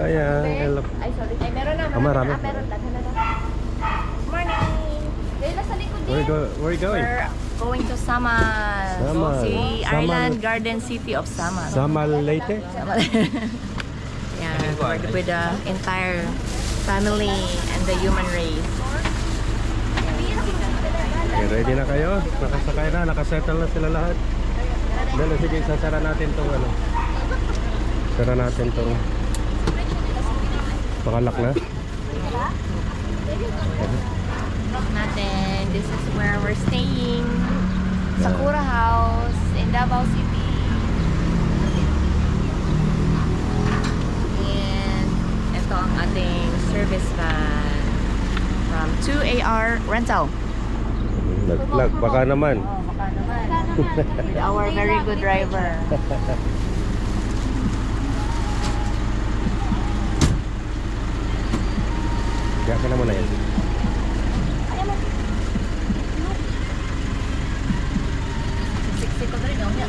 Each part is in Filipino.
Ayan, hello. Ay, sorry. Ay, meron na. Marami. Meron na. Morning. Dahil nasa likod din. Where are you going? We're going to Samal. Samal. Ireland Garden City of Samal. Samal Leyte? Samal. Yeah, with the entire family and the human race. Okay, ready na kayo? Nakasakay na, nakasettle na sila lahat. Dalo, sige, sasara natin tong ano. Sara natin tong pakalak na. Natin. This is where we're staying. Sakura House in Davao City. And ito ang ating service van from 2AR Rental. Nag-vlog, baka naman. Oh, baka naman. With our very good driver. Kaya ka naman na yan. Siksi ko rin. Ang niya.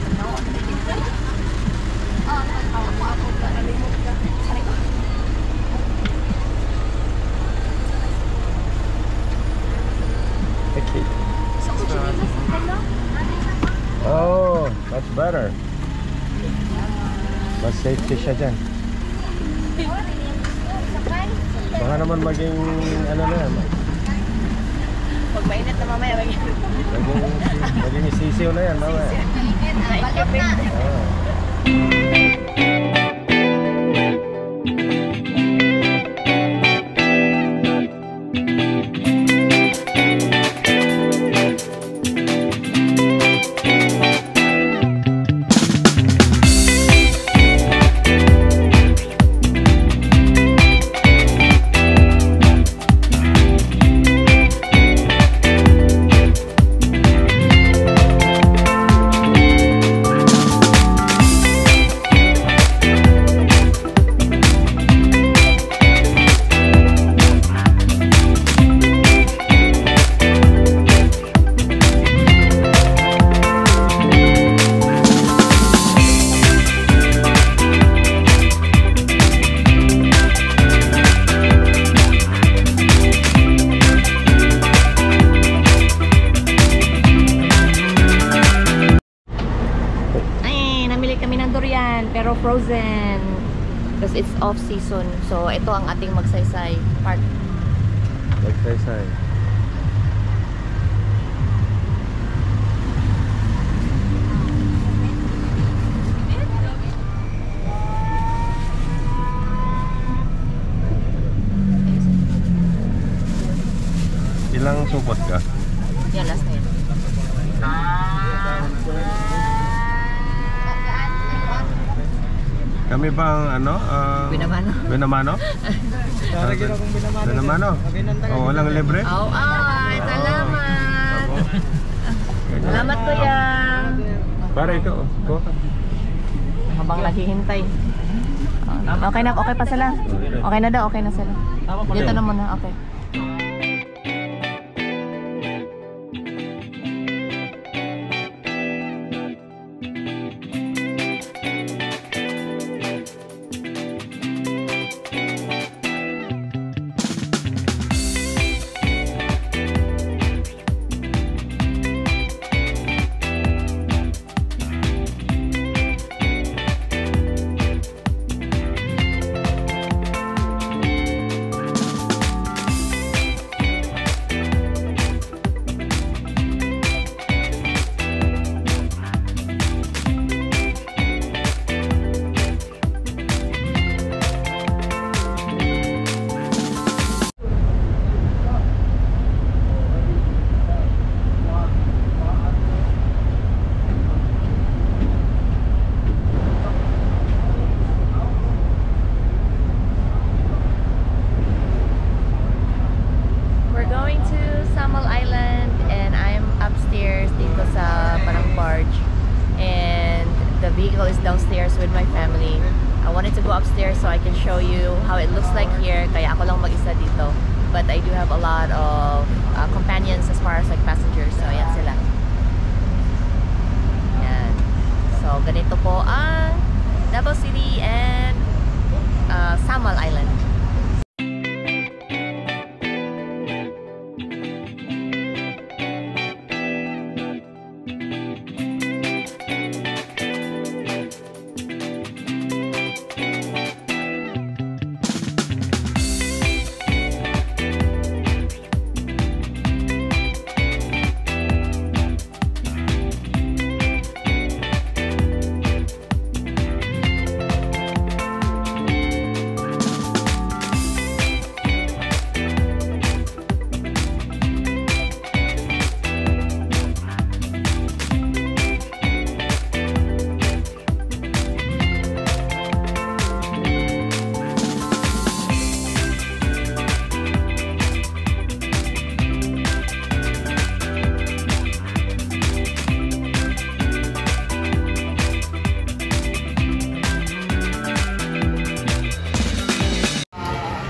Oh, that's better. Mas safety siya dyan. Baka naman maging ano na yan. Pag mainit na mamaya, Maging sisiw na yan mamaya. pero frozen because it's off season. So ito ang ating Magsaysay Park. Magsaysay. Ilang supot ka? Yan, last na yan. Kami bang ano? Binamano. Binamano? Karagin akong binamano. Binamano? Oh, walang libre? Oh, ay, salamat. Salamat kuya. Para ito, oh. Habang naghihintay. Okay na, okay pa sila. Okay na daw, okay na sila. Dito na muna, okay. Is downstairs with my family. I wanted to go upstairs so I can show you how it looks like here. Kaya ako lang mag-isa dito. But I do have a lot of companions as far as like passengers. So ayan sila. Ayan. So ganito po ang Davao City and Samal Island.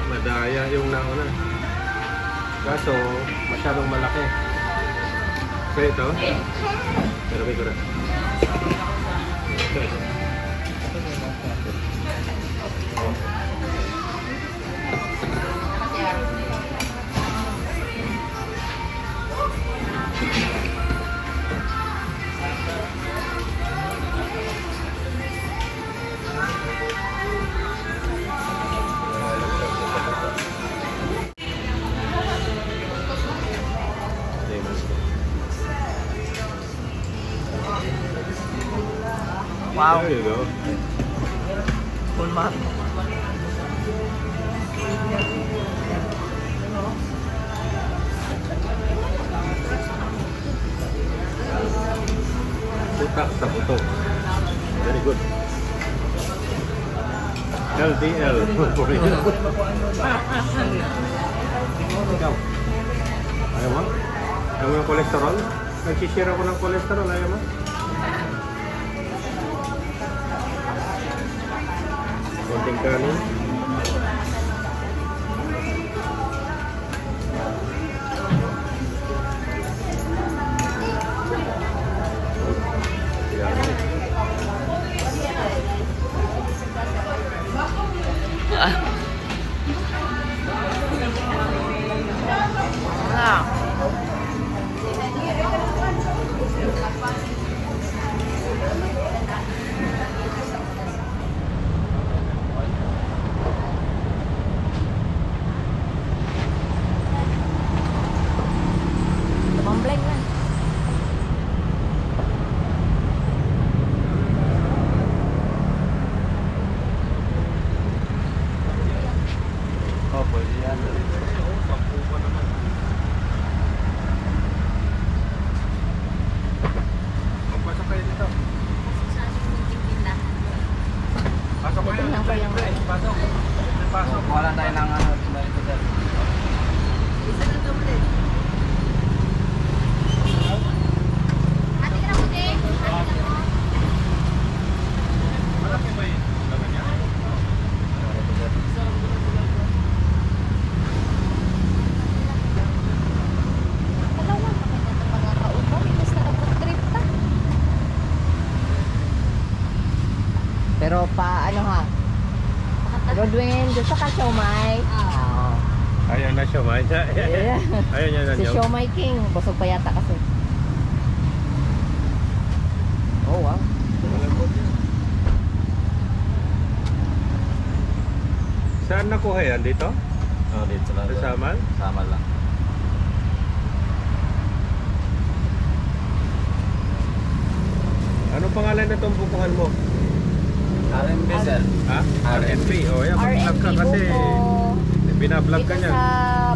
Madaya yung nauna. Kaso, masyadong malaki. So ito, pero may gura. Ito. Wow. There you go. Full map. Putak sa puto. Very good. LDL. Ikaw. Ayaw mo? Ayaw mo ng kolesterol? Nagsishare ako ng kolesterol. Ayaw mo? Konting kanin. Mambleng na. Oh, pwede yan. Sampu pa naman. Pasok kayo dito. Pasok kayo. Tingnan ko yung Pasok. Pasok. Wala tayo ng ano dito sir. Malaki ba yun? Laman niya? Pero pa ano ha? Rodwin, gusto ka siomay? Ayaw na siya, man. Yeah. Ayaw niya na Si siya. Siomay King, busog pa yata kasi. Oh wow. Saan nakuha yan? Dito? Oh, dito lang. Sa Samal? Samal lang. Anong pangalan na itong bukuhan mo? RMB sir. Ha? RNP. O, yan. Mag-vlog ka RNP kasi. Buko. Binablog Dito ka niya. sa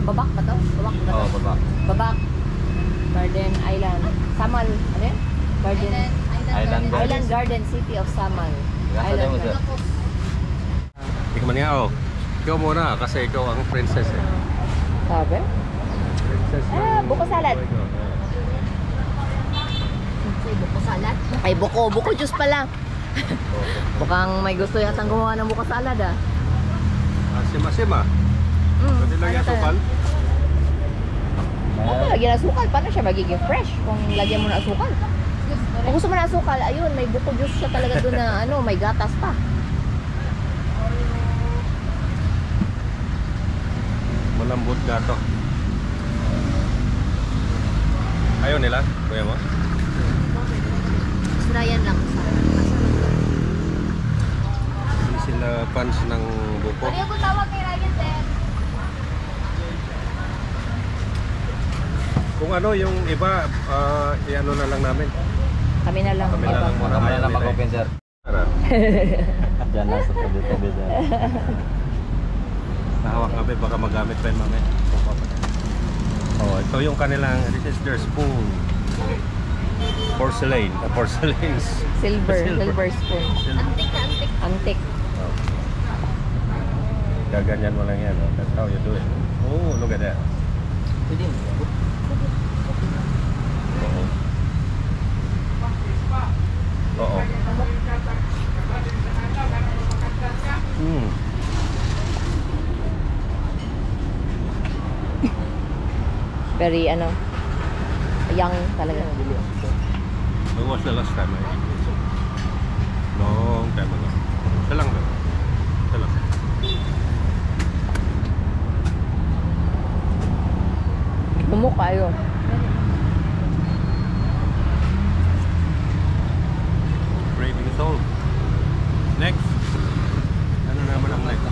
Babak ba to? Babak ba to? Oh, baba. Babak. Garden Island. Samal. Ano yan? Garden. Island Island Garden City of Samal. Gasa mo sir. Tikman niya, oh. Ikaw muna kasi ikaw ang princess eh. Sabi? Princess Ah, buko salad. buhay ko. Buko salad? Ay, buko juice pala. Mukhang may gusto yatang gumawa ng buko salad ah. Sima-sima. Pwede lang yung sukal. Oo, lagyan ng asukal. Paano siya magiging fresh kung lagyan mo ng asukal? Kung gusto mo ng asukal, ayun, may buko juice siya talaga doon na ano, may gatas pa. Malambot na to. Ayaw nila, kuya mo? Surayan lang sa. Hindi sila fans ng buko. Ano yung tawag kay Ryan, sir? Kung ano yung iba, i-ano na lang namin. Kami na lang. Kami na lang muna. Kamaya Ayaw na nila mag-open, eh. sir. Tara. Diyan na sa tabi-tabi, sir. Nahawak kami, baka magamit pa yun mamaya. Oh, ito yung kanilang, this is their spoon. Porcelain. Porcelain. Silver spoon. Silver. Antik. Oh. Gaganyan mo lang yan. Oh. That's how you do it. Oh, look at that. Pwede mo. Oo. Oo. Very young talaga. When was the last time I ate this? Long time ago. Isa lang ba? Isa lang. Mumuk kayo. Craving solved. Next. Ano naman ang next?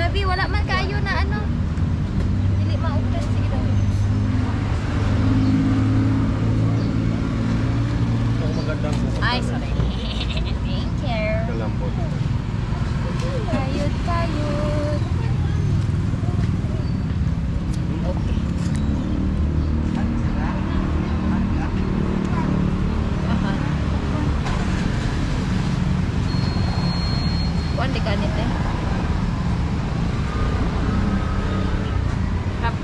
Nabi, wala man kayo na dili ma-open. Sige daw. Ang magandang buko. Ay, sorry. Thank you. Kalambot. Kayod. Okay. Kuan di kanit eh. Rap.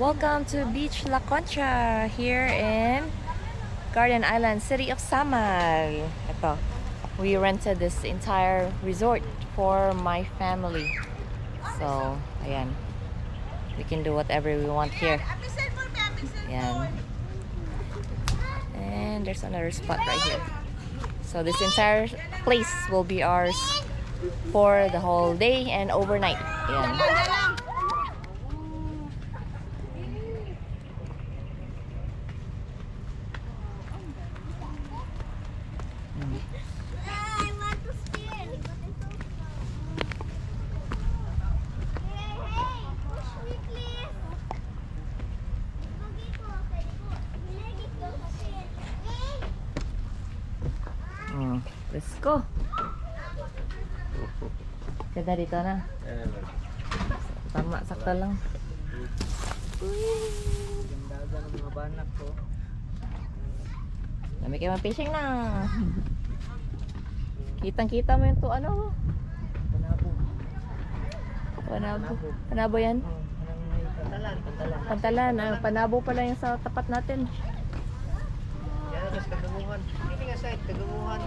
Welcome to Beach La Concha here in Garden Island, City of Samal. Ito, we rented this entire resort for my family. So, ayan. We can do whatever we want here. Ayan. And there's another spot right here. So this entire place will be ours for the whole day and overnight. Ayan. I want to spin. Hey, push me please. Let's go. Ganda dito na. Tama, sakto lang. Ganda ng mga banak ko. Dami kayo fishing na. Kitang-kita mo yung to ano. Panabo. Panabo. Panabo yan. Pantalan. Pantalan. Panabo pala yung sa tapat natin. Yan, mas kagunguhan. Hindi nga side, kagunguhan.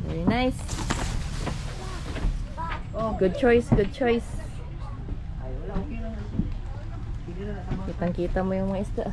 Very nice. Good choice, good choice. Ay, wala, okay lang. Hindi na, tama. Kitang-kita mo yung mga isda.